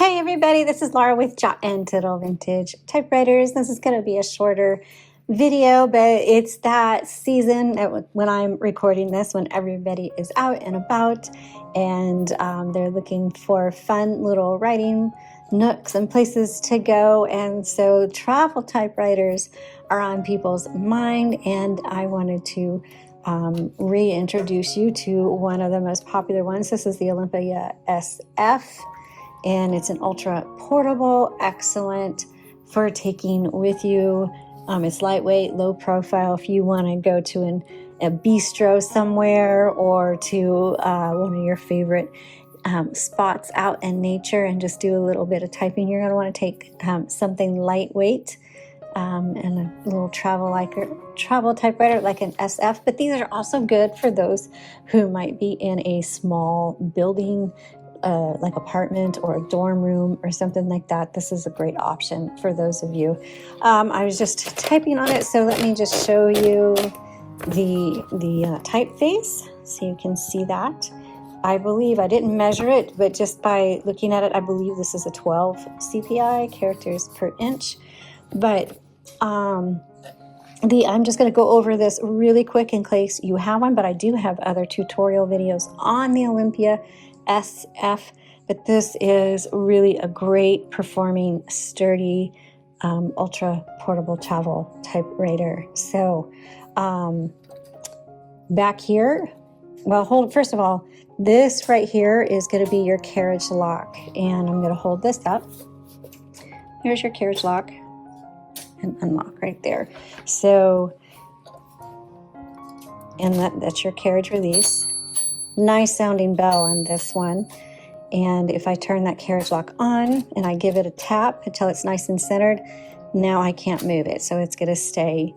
Hey everybody, this is Laura with Jot and Tittle Vintage Typewriters. This is going to be a shorter video, but it's that season when I'm recording this, when everybody is out and about and they're looking for fun little writing nooks and places to go. And so travel typewriters are on people's mind, and I wanted to reintroduce you to one of the most popular ones. This is the Olympia SF. And it's an ultra portable, excellent for taking with you. It's lightweight, low profile. If you want to go to a bistro somewhere or to one of your favorite spots out in nature and just do a little bit of typing, you're going to want to take something lightweight and a little travel typewriter like an SF. But these are also good for those who might be in a small building, like apartment or a dorm room or something like that. This is a great option for those of you. I was just typing on it, so let me just show you the typeface so you can see that. I believe, I didn't measure it, but just by looking at it, I believe this is a 12 CPI, characters per inch. But I'm just going to go over this really quick in case you have one, but I do have other tutorial videos on the Olympia SF, but this is really a great performing, sturdy, ultra portable travel typewriter. So back here, well, first of all, this right here is going to be your carriage lock, and I'm going to hold this up. Here's your carriage lock and unlock right there. So, and that's your carriage release. Nice sounding bell on this one. And if I turn that carriage lock on and I give it a tap until it's nice and centered, now I can't move it. So it's going to stay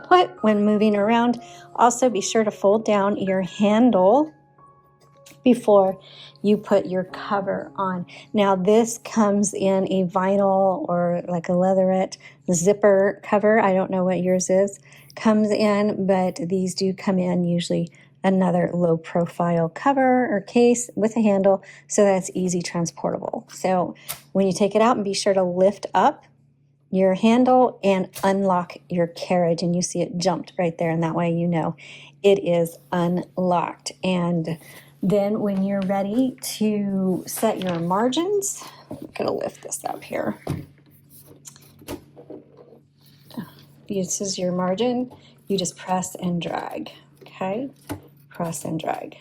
put when moving around. Also, be sure to fold down your handle before you put your cover on. Now this comes in a vinyl or like a leatherette zipper cover. I don't know what yours is. Comes in, but these do come in usually another low profile cover or case with a handle, so that's easy transportable. So when you take it out, and be sure to lift up your handle and unlock your carriage, and you see it jumped right there, and that way you know it is unlocked. And then when you're ready to set your margins, I'm going to lift this up here. This is your margin. You just press and drag, okay? Press and drag.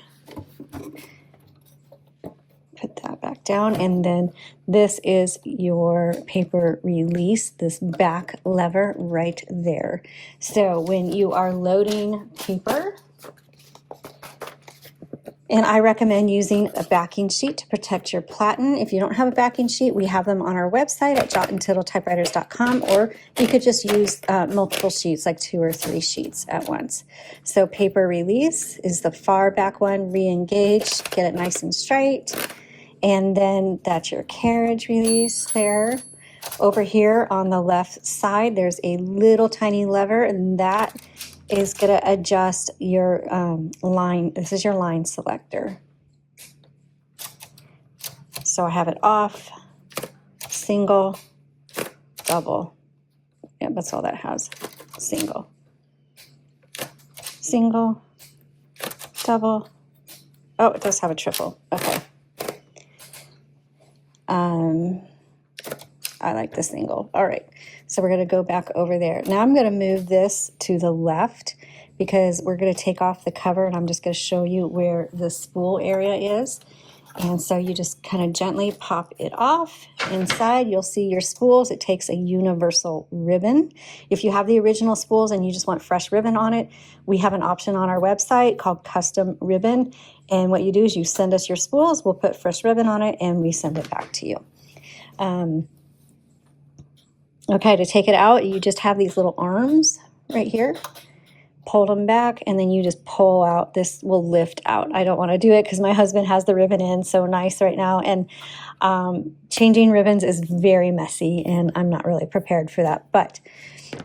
Put that back down, and then this is your paper release, this back lever right there. So when you are loading paper, and I recommend using a backing sheet to protect your platen. If you don't have a backing sheet, we have them on our website at jotandtittletypewriters.com, or you could just use multiple sheets, like 2 or 3 sheets at once. So paper release is the far back one, re-engage, get it nice and straight. And then that's your carriage release there. Over here on the left side, there's a little tiny lever, and that is going to adjust your line. This is your line selector. So I have it off, single, double. Yeah, that's all that has. Single, single, double. Oh, it does have a triple. Okay. I like the single. All right. So we're going to go back over there. Now I'm going to move this to the left because we're going to take off the cover, and I'm just going to show you where the spool area is. And so you just kind of gently pop it off. Inside, you'll see your spools. It takes a universal ribbon. If you have the original spools and you just want fresh ribbon on it, we have an option on our website called custom ribbon. And what you do is you send us your spools, we'll put fresh ribbon on it, and we send it back to you. Okay, to take it out, you just have these little arms right here. Pull them back, and then you just pull out. This will lift out. I don't want to do it because my husband has the ribbon in so nice right now, and changing ribbons is very messy, and I'm not really prepared for that. But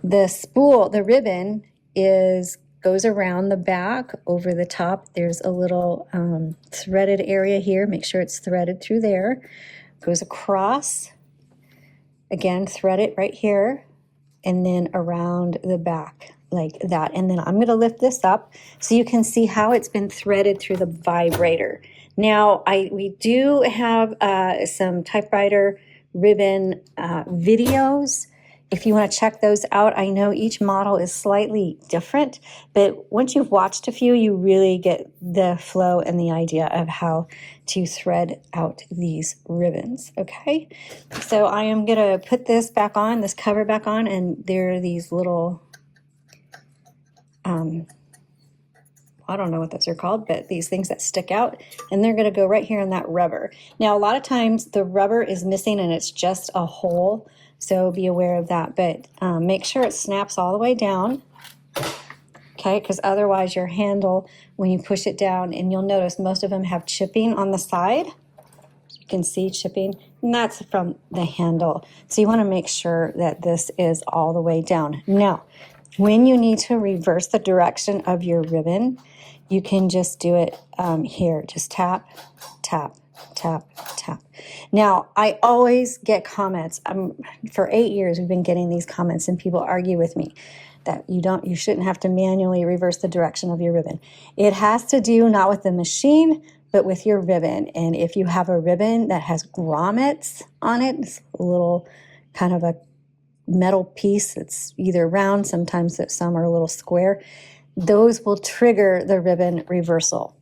the spool, the ribbon, is goes around the back over the top. There's a little threaded area here. Make sure it's threaded through there. Goes across, again, thread it right here, and then around the back like that. And then I'm going to lift this up so you can see how it's been threaded through the vibrator. Now, we do have some typewriter ribbon videos. If you want to check those out, I know each model is slightly different, but once you've watched a few, you really get the flow and the idea of how to thread out these ribbons, okay? So I am going to put this back on, this cover back on, and there are these little, I don't know what those are called, but these things that stick out, and they're going to go right here in that rubber. Now, a lot of times the rubber is missing and it's just a hole, so be aware of that, but make sure it snaps all the way down, okay, because otherwise your handle, when you push it down, and you'll notice most of them have chipping on the side. You can see chipping, and that's from the handle. So you want to make sure that this is all the way down. Now, when you need to reverse the direction of your ribbon, you can just do it here. Just tap, tap, tap, tap. Now, I always get comments. For 8 years, we've been getting these comments, and people argue with me that you shouldn't have to manually reverse the direction of your ribbon. It has to do not with the machine, but with your ribbon. And if you have a ribbon that has grommets on it, it's a little kind of a metal piece that's either round, sometimes some are a little square, those will trigger the ribbon reversal.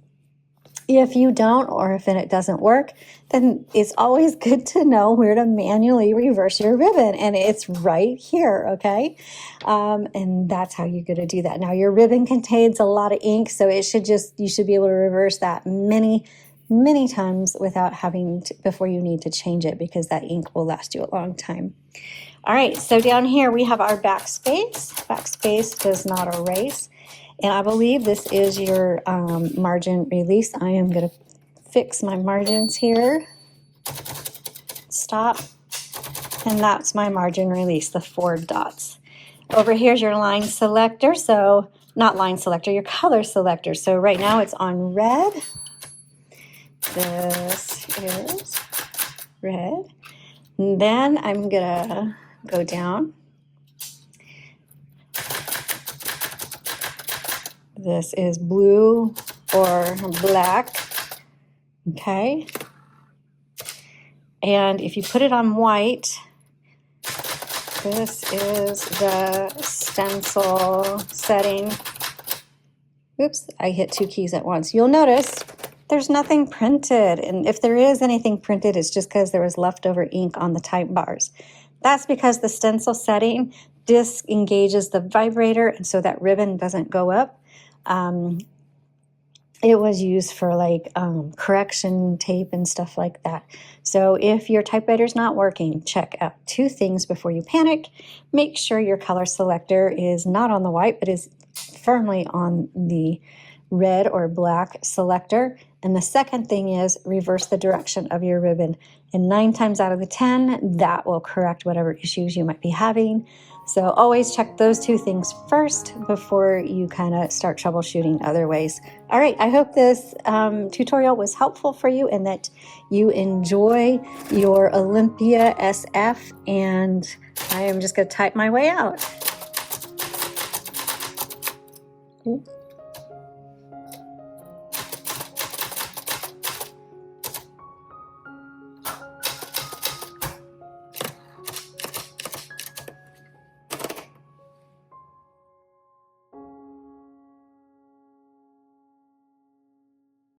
If you don't, or if it doesn't work, then it's always good to know where to manually reverse your ribbon, and it's right here, okay? And that's how you're going to do that. Now, your ribbon contains a lot of ink, so you should be able to reverse that many times without before you need to change it, because that ink will last you a long time. All right, so down here we have our backspace. Backspace does not erase. And I believe this is your margin release. I am going to fix my margins here. Stop. And that's my margin release, the 4 dots. Over here is your line selector. So, not line selector, your color selector. So right now it's on red. This is red. And then I'm going to go down. This is blue or black, okay? And if you put it on white, this is the stencil setting. Oops, I hit 2 keys at once. You'll notice there's nothing printed, and if there is anything printed, it's just because there was leftover ink on the type bars. That's because the stencil setting disengages the vibrator, and so that ribbon doesn't go up. It was used for like correction tape and stuff like that. So if your typewriter's not working, check out 2 things before you panic. Make sure your color selector is not on the white, but is firmly on the red or black selector. And the second thing is reverse the direction of your ribbon. And 9 times out of the 10, that will correct whatever issues you might be having. So always check those 2 things first before you kind of start troubleshooting other ways. All right, I hope this tutorial was helpful for you and that you enjoy your Olympia SF, and I am just going to type my way out. Ooh.